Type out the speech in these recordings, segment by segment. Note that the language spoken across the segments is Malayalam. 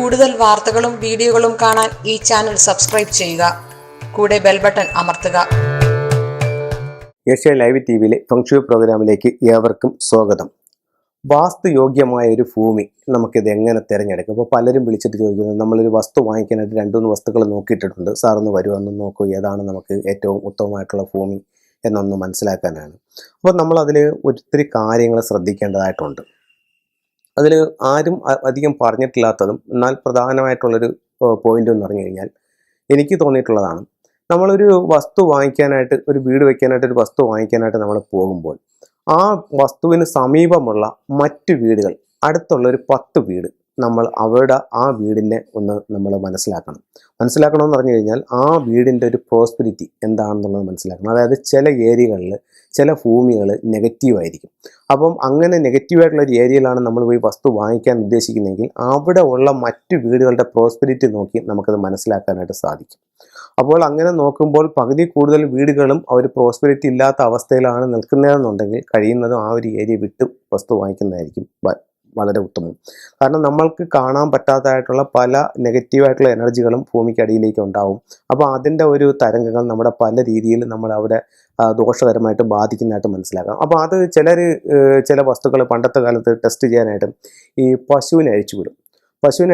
കൂടുതൽ വാർത്തകളും വീഡിയോകളും കാണാൻ ഈ ചാനൽ സബ്സ്ക്രൈബ് ചെയ്യുക. കൂടെ ബെൽ ബട്ടൺ അമർത്തുക. ഏഷ്യ ലൈവ് ടിവിയിലെ ഫെങ്ഷുയി പ്രോഗ്രാമിലേക്ക് ഏവർക്കും സ്വാഗതം. വാസ്തുയോഗ്യമായ ഒരു ഭൂമി നമുക്കിത് എങ്ങനെ തിരഞ്ഞെടുക്കും? അപ്പോൾ പലരും വിളിച്ചിട്ട് ചോദിക്കുന്നത്, നമ്മളൊരു വസ്തു വാങ്ങിക്കാനായിട്ട് 2-3 വസ്തുക്കൾ നോക്കിയിട്ടിട്ടുണ്ട്, സാറൊന്ന് വരുമെന്ന് നോക്കൂ, ഏതാണ് നമുക്ക് ഏറ്റവും ഉത്തമമായിട്ടുള്ള ഭൂമി എന്നൊന്ന് മനസ്സിലാക്കാനാണ്. അപ്പോൾ നമ്മളതിൽ ഒത്തിരി കാര്യങ്ങൾ ശ്രദ്ധിക്കേണ്ടതായിട്ടുണ്ട്. അതിൽ ആരും അധികം പറഞ്ഞിട്ടില്ലാത്തതും എന്നാൽ പ്രധാനമായിട്ടുള്ളൊരു പോയിന്റ് എന്ന് പറഞ്ഞു കഴിഞ്ഞാൽ എനിക്ക് തോന്നിയിട്ടുള്ളതാണ്, നമ്മളൊരു വസ്തു വാങ്ങിക്കാനായിട്ട്, ഒരു വീട് വയ്ക്കാനായിട്ട്, ഒരു വസ്തു വാങ്ങിക്കാനായിട്ട് നമ്മൾ പോകുമ്പോൾ ആ വസ്തുവിന് സമീപമുള്ള മറ്റു വീടുകൾ, അടുത്തുള്ളൊരു 10 വീട് നമ്മൾ അവരുടെ ആ വീടിനെ ഒന്ന് നമ്മൾ മനസ്സിലാക്കണമെന്ന് പറഞ്ഞു കഴിഞ്ഞാൽ ആ വീടിൻ്റെ ഒരു പ്രോസ്പെരിറ്റി എന്താണെന്നുള്ളത് മനസ്സിലാക്കണം. അതായത് ചില ഏരിയകളിൽ ചില ഭൂമികൾ നെഗറ്റീവായിരിക്കും. അപ്പം അങ്ങനെ നെഗറ്റീവായിട്ടുള്ള ഒരു ഏരിയയിലാണ് നമ്മൾ പോയി വസ്തു വാങ്ങിക്കാൻ ഉദ്ദേശിക്കുന്നതെങ്കിൽ അവിടെ ഉള്ള മറ്റു വീടുകളുടെ പ്രോസ്പെരിറ്റി നോക്കി നമുക്കത് മനസ്സിലാക്കാനായിട്ട് സാധിക്കും. അപ്പോൾ അങ്ങനെ നോക്കുമ്പോൾ പകുതി കൂടുതൽ വീടുകളും അവർ പ്രോസ്പെരിറ്റി ഇല്ലാത്ത അവസ്ഥയിലാണ് നിൽക്കുന്നതെന്നുണ്ടെങ്കിൽ കഴിയുന്നതും ആ ഒരു ഏരിയ വിട്ട് വസ്തു വാങ്ങിക്കുന്നതായിരിക്കും വളരെ ഉത്തമം. കാരണം നമ്മൾക്ക് കാണാൻ പറ്റാത്തതായിട്ടുള്ള പല നെഗറ്റീവായിട്ടുള്ള എനർജികളും ഭൂമിക്കടിയിലേക്ക് ഉണ്ടാവും. അപ്പോൾ അതിൻ്റെ ഒരു തരംഗങ്ങൾ നമ്മുടെ പല രീതിയിൽ നമ്മൾ അവിടെ ദോഷകരമായിട്ട് ബാധിക്കുന്നതായിട്ട് മനസ്സിലാക്കാം. അപ്പോൾ അത് ചില വസ്തുക്കൾ പണ്ടത്തെ കാലത്ത് ടെസ്റ്റ് ചെയ്യാനായിട്ട് ഈ പശുവിനെ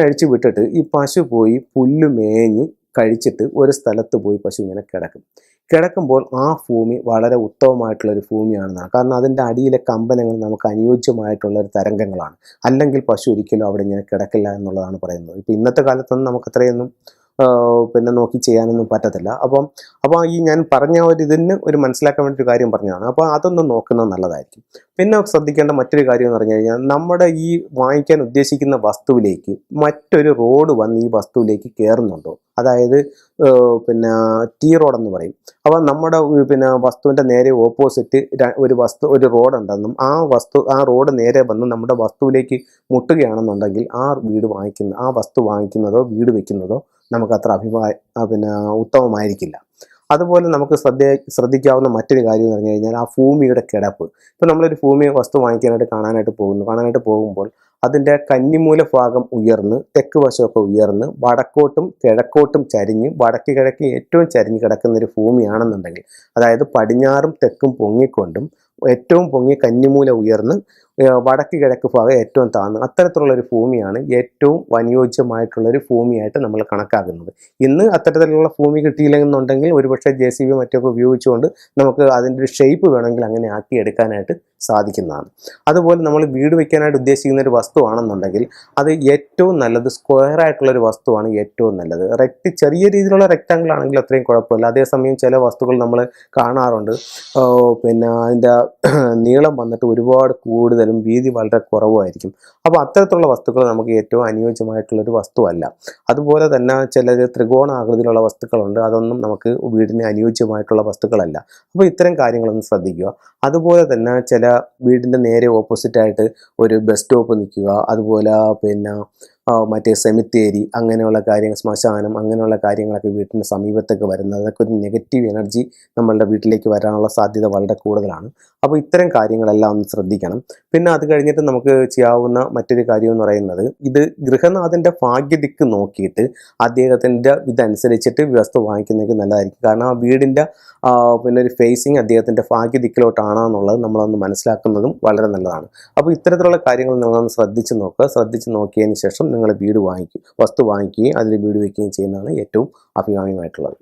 അഴിച്ചു വിട്ടിട്ട് ഈ പശു പോയി പുല്ല് മേഞ്ഞ് കഴിച്ചിട്ട് ഒരു സ്ഥലത്ത് പോയി പശു ഇങ്ങനെ കിടക്കുമ്പോൾ ആ ഭൂമി വളരെ ഉത്തമമായിട്ടുള്ളൊരു ഭൂമിയാണെന്നാണ്. കാരണം അതിൻ്റെ അടിയിലെ കമ്പനങ്ങൾ നമുക്ക് അനുയോജ്യമായിട്ടുള്ളൊരു തരംഗങ്ങളാണ്. അല്ലെങ്കിൽ പശു ഒരിക്കലും അവിടെ ഇങ്ങനെ കിടക്കില്ല എന്നുള്ളതാണ് പറയുന്നത്. ഇപ്പോൾ ഇന്നത്തെ കാലത്തൊന്നും നമുക്കത്രയൊന്നും നോക്കി ചെയ്യാനൊന്നും പറ്റത്തില്ല. അപ്പോൾ ഈ ഞാൻ പറഞ്ഞ ഇതിന് ഒരു മനസ്സിലാക്കാൻ വേണ്ടി ഒരു കാര്യം പറഞ്ഞതാണ്. അപ്പോൾ അതൊന്ന് നോക്കുന്നത് നല്ലതായിരിക്കും. പിന്നെ ശ്രദ്ധിക്കേണ്ട മറ്റൊരു കാര്യം എന്ന് പറഞ്ഞു കഴിഞ്ഞാൽ, നമ്മുടെ ഈ വാങ്ങിക്കാൻ ഉദ്ദേശിക്കുന്ന വസ്തുവിലേക്ക് മറ്റൊരു റോഡ് വന്ന് ഈ വസ്തുവിലേക്ക് കയറുന്നുണ്ടോ? അതായത് ടി റോഡെന്ന് പറയും. അപ്പോൾ നമ്മുടെ വസ്തുവിൻ്റെ നേരെ ഓപ്പോസിറ്റ് ഒരു റോഡുണ്ടെന്നും ആ റോഡ് നേരെ വന്ന് നമ്മുടെ വസ്തുവിലേക്ക് മുട്ടുകയാണെന്നുണ്ടെങ്കിൽ ആ വസ്തു വാങ്ങിക്കുന്നതോ വീട് വയ്ക്കുന്നതോ നമുക്ക് അത്ര ഉത്തമമായിരിക്കില്ല. അതുപോലെ നമുക്ക് ശ്രദ്ധിക്കാവുന്ന മറ്റൊരു കാര്യം എന്ന് പറഞ്ഞു കഴിഞ്ഞാൽ, ആ ഭൂമിയുടെ കിടപ്പ്. ഇപ്പോൾ നമ്മളൊരു വസ്തു കാണാനായിട്ട് പോകുമ്പോൾ അതിൻ്റെ കന്നിമൂല ഭാഗം ഉയർന്ന്, തെക്ക് വശമൊക്കെ ഉയർന്ന്, വടക്കോട്ടും കിഴക്കോട്ടും ചരിഞ്ഞ്, വടക്ക് കിഴക്ക് ഏറ്റവും ചരിഞ്ഞ് കിടക്കുന്നൊരു ഭൂമിയാണെന്നുണ്ടെങ്കിൽ, അതായത് പടിഞ്ഞാറും തെക്കും പൊങ്ങിക്കൊണ്ടും ഏറ്റവും പൊങ്ങി കന്നിമൂല ഉയർന്ന് വടക്ക് കിഴക്ക് ഭാഗം ഏറ്റവും താഴ്ന്ന്, അത്തരത്തിലുള്ളൊരു ഭൂമിയാണ് ഏറ്റവും അനുയോജ്യമായിട്ടുള്ളൊരു ഭൂമിയായിട്ട് നമ്മൾ കണക്കാക്കുന്നത്. ഇന്ന് അത്തരത്തിലുള്ള ഭൂമി കിട്ടിയില്ലെന്നുണ്ടെങ്കിൽ ഒരുപക്ഷെ JCB മറ്റൊക്കെ ഉപയോഗിച്ചുകൊണ്ട് നമുക്ക് അതിൻ്റെ ഒരു ഷേപ്പ് വേണമെങ്കിൽ അങ്ങനെ ആക്കിയെടുക്കാനായിട്ട് സാധിക്കുന്നതാണ്. അതുപോലെ നമ്മൾ വീട് വയ്ക്കാനായിട്ട് ഉദ്ദേശിക്കുന്ന ഒരു വസ്തു ആണെന്നുണ്ടെങ്കിൽ അത് ഏറ്റവും നല്ലത് സ്ക്വയർ ആയിട്ടുള്ളൊരു വസ്തുവാണ് ഏറ്റവും നല്ലത്. ചെറിയ രീതിയിലുള്ള റെക്റ്റാങ്കിൾ ആണെങ്കിൽ അത്രയും കുഴപ്പമില്ല. അതേസമയം ചില വസ്തുക്കൾ നമ്മൾ കാണാറുണ്ട്, അതിൻ്റെ നീളം വന്നിട്ട് ഒരുപാട് കൂടുതലും വീതി വളരെ കുറവുമായിരിക്കും. അപ്പോൾ അത്തരത്തിലുള്ള വസ്തുക്കൾ നമുക്ക് ഏറ്റവും അനുയോജ്യമായിട്ടുള്ളൊരു വസ്തുവല്ല. അതുപോലെ തന്നെ ചില ത്രികോണാകൃതിയിലുള്ള വസ്തുക്കളുണ്ട്, അതൊന്നും നമുക്ക് വീടിന് അനുയോജ്യമായിട്ടുള്ള വസ്തുക്കളല്ല. അപ്പോൾ ഇത്തരം കാര്യങ്ങളൊന്നും ശ്രദ്ധിക്കുക. അതുപോലെ തന്നെ ചില വീടിൻ്റെ നേരെ ഓപ്പോസിറ്റായിട്ട് ഒരു ബസ് സ്റ്റോപ്പ് നിൽക്കുക, അതുപോലെ മറ്റേ സെമിത്തേരി, അങ്ങനെയുള്ള കാര്യങ്ങൾ, ശ്മശാനം, അങ്ങനെയുള്ള കാര്യങ്ങളൊക്കെ വീട്ടിൻ്റെ സമീപത്തൊക്കെ വരുന്നത്, അതൊക്കെ ഒരു നെഗറ്റീവ് എനർജി നമ്മളുടെ വീട്ടിലേക്ക് വരാനുള്ള സാധ്യത വളരെ കൂടുതലാണ്. അപ്പോൾ ഇത്തരം കാര്യങ്ങളെല്ലാം ഒന്ന് ശ്രദ്ധിക്കണം. പിന്നെ അത് കഴിഞ്ഞിട്ട് നമുക്ക് ചെയ്യാവുന്ന മറ്റൊരു കാര്യം എന്ന് പറയുന്നത്, ഇത് ഗൃഹനാഥൻ്റെ ഭാഗ്യദിക്ക് നോക്കിയിട്ട് അദ്ദേഹത്തിൻ്റെ ഇതനുസരിച്ചിട്ട് വസ്തു വാങ്ങിക്കുന്നതൊക്കെ നല്ലതായിരിക്കും. കാരണം ആ വീടിൻ്റെ ഒരു ഫേസിങ് അദ്ദേഹത്തിൻ്റെ ഭാഗ്യദിക്കിലോട്ടാണോ എന്നുള്ളത് നമ്മളൊന്ന് മനസ്സിലാക്കുന്നതും വളരെ നല്ലതാണ്. അപ്പോൾ ഇത്തരത്തിലുള്ള കാര്യങ്ങൾ നിങ്ങളൊന്ന് ശ്രദ്ധിച്ച് നോക്കിയതിന് ശേഷം നിങ്ങൾ വസ്തു വാങ്ങിക്കുകയും അതിൽ വീട് വയ്ക്കുകയും ചെയ്യുന്നതാണ് ഏറ്റവും അഭികാമ്യമായിട്ടുള്ളത്.